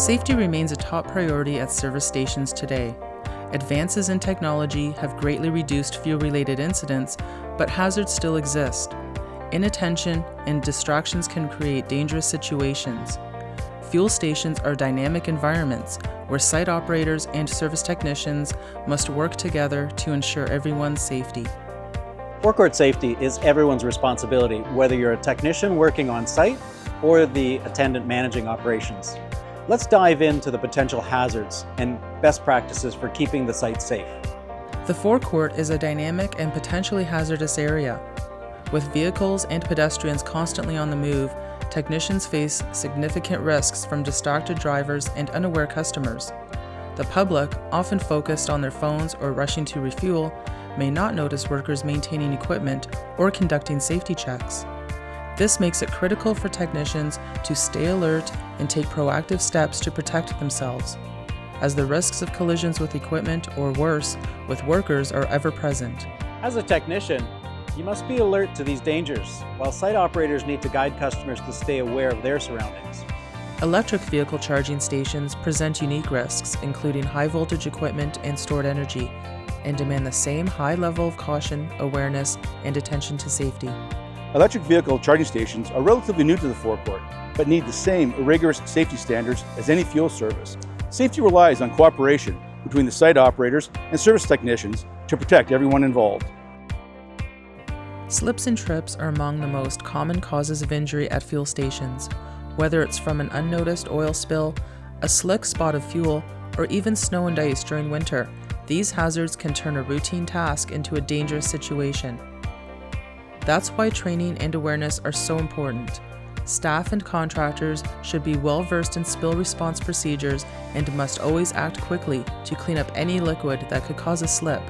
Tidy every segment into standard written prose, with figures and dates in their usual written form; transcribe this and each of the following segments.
Safety remains a top priority at service stations today. Advances in technology have greatly reduced fuel-related incidents, but hazards still exist. Inattention and distractions can create dangerous situations. Fuel stations are dynamic environments where site operators and service technicians must work together to ensure everyone's safety. Forecourt safety is everyone's responsibility, whether you're a technician working on site or the attendant managing operations. Let's dive into the potential hazards and best practices for keeping the site safe. The forecourt is a dynamic and potentially hazardous area. With vehicles and pedestrians constantly on the move, technicians face significant risks from distracted drivers and unaware customers. The public, often focused on their phones or rushing to refuel, may not notice workers maintaining equipment or conducting safety checks. This makes it critical for technicians to stay alert and take proactive steps to protect themselves, as the risks of collisions with equipment or worse, with workers are ever present. As a technician, you must be alert to these dangers, while site operators need to guide customers to stay aware of their surroundings. Electric vehicle charging stations present unique risks, including high voltage equipment and stored energy, and demand the same high level of caution, awareness, and attention to safety. Electric vehicle charging stations are relatively new to the forecourt, but need the same rigorous safety standards as any fuel service. Safety relies on cooperation between the site operators and service technicians to protect everyone involved. Slips and trips are among the most common causes of injury at fuel stations. Whether it's from an unnoticed oil spill, a slick spot of fuel, or even snow and ice during winter, these hazards can turn a routine task into a dangerous situation. That's why training and awareness are so important. Staff and contractors should be well versed in spill response procedures and must always act quickly to clean up any liquid that could cause a slip.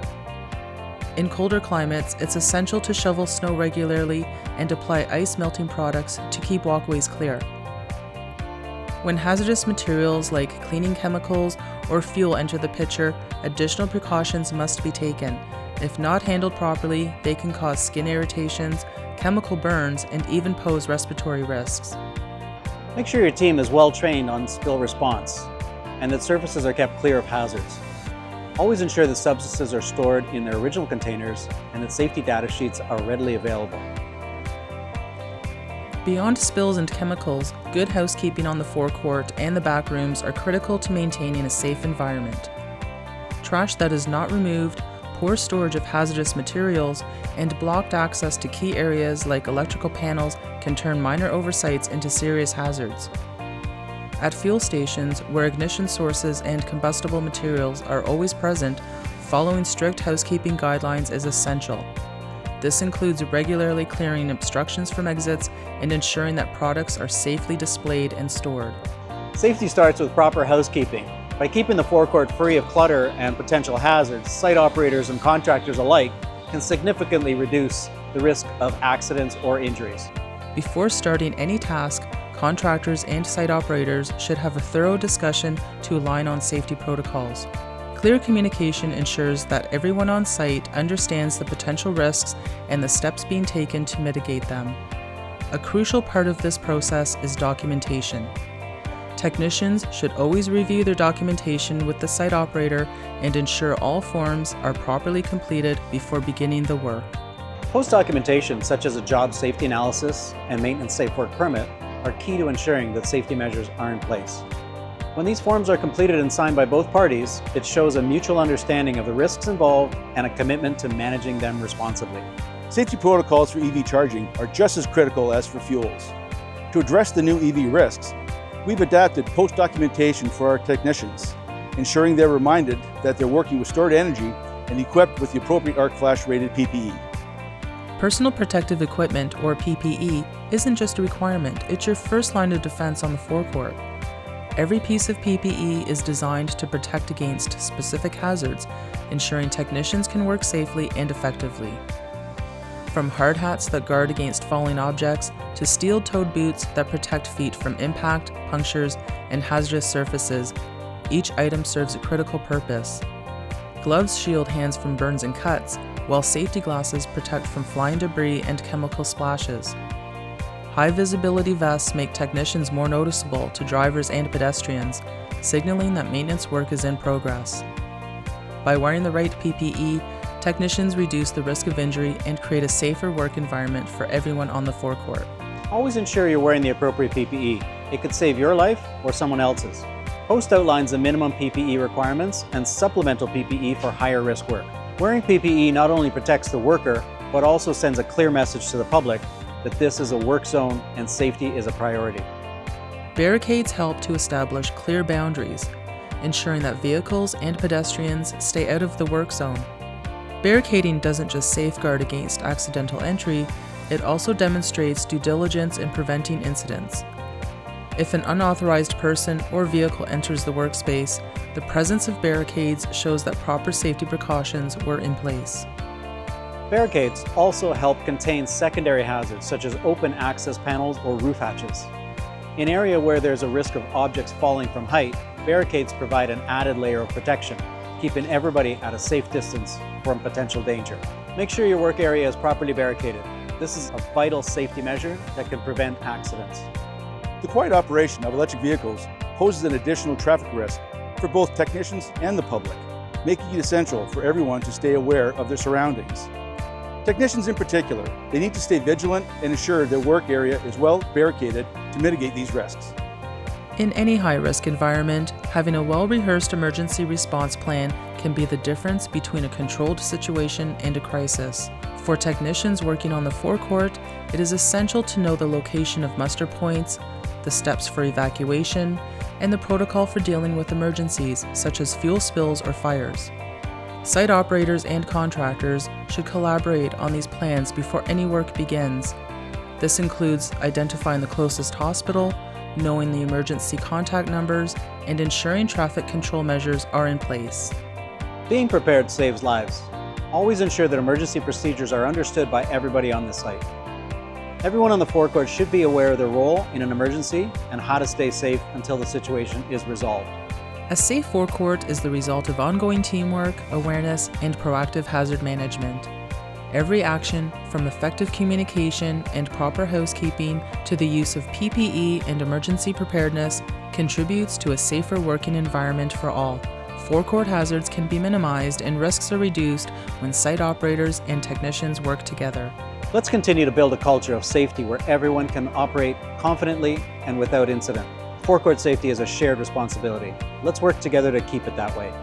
In colder climates, it's essential to shovel snow regularly and apply ice melting products to keep walkways clear. When hazardous materials like cleaning chemicals or fuel enter the picture, additional precautions must be taken. If not handled properly, they can cause skin irritations, chemical burns, and even pose respiratory risks. Make sure your team is well trained on spill response and that surfaces are kept clear of hazards. Always ensure that substances are stored in their original containers and that safety data sheets are readily available. Beyond spills and chemicals, good housekeeping on the forecourt and the back rooms are critical to maintaining a safe environment. Trash that is not removed, poor storage of hazardous materials, and blocked access to key areas like electrical panels can turn minor oversights into serious hazards. At fuel stations, where ignition sources and combustible materials are always present, following strict housekeeping guidelines is essential. This includes regularly clearing obstructions from exits and ensuring that products are safely displayed and stored. Safety starts with proper housekeeping. By keeping the forecourt free of clutter and potential hazards, site operators and contractors alike can significantly reduce the risk of accidents or injuries. Before starting any task, contractors and site operators should have a thorough discussion to align on safety protocols. Clear communication ensures that everyone on site understands the potential risks and the steps being taken to mitigate them. A crucial part of this process is documentation. Technicians should always review their documentation with the site operator and ensure all forms are properly completed before beginning the work. Post-documentation, such as a job safety analysis and maintenance safe work permit, are key to ensuring that safety measures are in place. When these forms are completed and signed by both parties, it shows a mutual understanding of the risks involved and a commitment to managing them responsibly. Safety protocols for EV charging are just as critical as for fuels. To address the new EV risks, we've adapted post-documentation for our technicians, ensuring they're reminded that they're working with stored energy and equipped with the appropriate arc flash rated PPE. Personal protective equipment, or PPE, isn't just a requirement, it's your first line of defense on the forecourt. Every piece of PPE is designed to protect against specific hazards, ensuring technicians can work safely and effectively. From hard hats that guard against falling objects to steel-toed boots that protect feet from impact, punctures, and hazardous surfaces, each item serves a critical purpose. Gloves shield hands from burns and cuts, while safety glasses protect from flying debris and chemical splashes. High visibility vests make technicians more noticeable to drivers and pedestrians, signaling that maintenance work is in progress. By wearing the right PPE, technicians reduce the risk of injury and create a safer work environment for everyone on the forecourt. Always ensure you're wearing the appropriate PPE. It could save your life or someone else's. Post outlines the minimum PPE requirements and supplemental PPE for higher risk work. Wearing PPE not only protects the worker, but also sends a clear message to the public that this is a work zone and safety is a priority. Barricades help to establish clear boundaries, ensuring that vehicles and pedestrians stay out of the work zone. Barricading doesn't just safeguard against accidental entry, it also demonstrates due diligence in preventing incidents. If an unauthorized person or vehicle enters the workspace, the presence of barricades shows that proper safety precautions were in place. Barricades also help contain secondary hazards such as open access panels or roof hatches. In an area where there's a risk of objects falling from height, barricades provide an added layer of protection, keeping everybody at a safe distance from potential danger. Make sure your work area is properly barricaded. This is a vital safety measure that can prevent accidents. The quiet operation of electric vehicles poses an additional traffic risk for both technicians and the public, making it essential for everyone to stay aware of their surroundings. Technicians in particular, they need to stay vigilant and ensure their work area is well barricaded to mitigate these risks. In any high-risk environment, having a well-rehearsed emergency response plan can be the difference between a controlled situation and a crisis. For technicians working on the forecourt, it is essential to know the location of muster points, the steps for evacuation, and the protocol for dealing with emergencies such as fuel spills or fires. Site operators and contractors should collaborate on these plans before any work begins. This includes identifying the closest hospital, knowing the emergency contact numbers, and ensuring traffic control measures are in place. Being prepared saves lives. Always ensure that emergency procedures are understood by everybody on the site. Everyone on the forecourt should be aware of their role in an emergency and how to stay safe until the situation is resolved. A safe forecourt is the result of ongoing teamwork, awareness, and proactive hazard management. Every action, from effective communication and proper housekeeping to the use of PPE and emergency preparedness, contributes to a safer working environment for all. Forecourt hazards can be minimized and risks are reduced when site operators and technicians work together. Let's continue to build a culture of safety where everyone can operate confidently and without incident. Forecourt safety is a shared responsibility. Let's work together to keep it that way.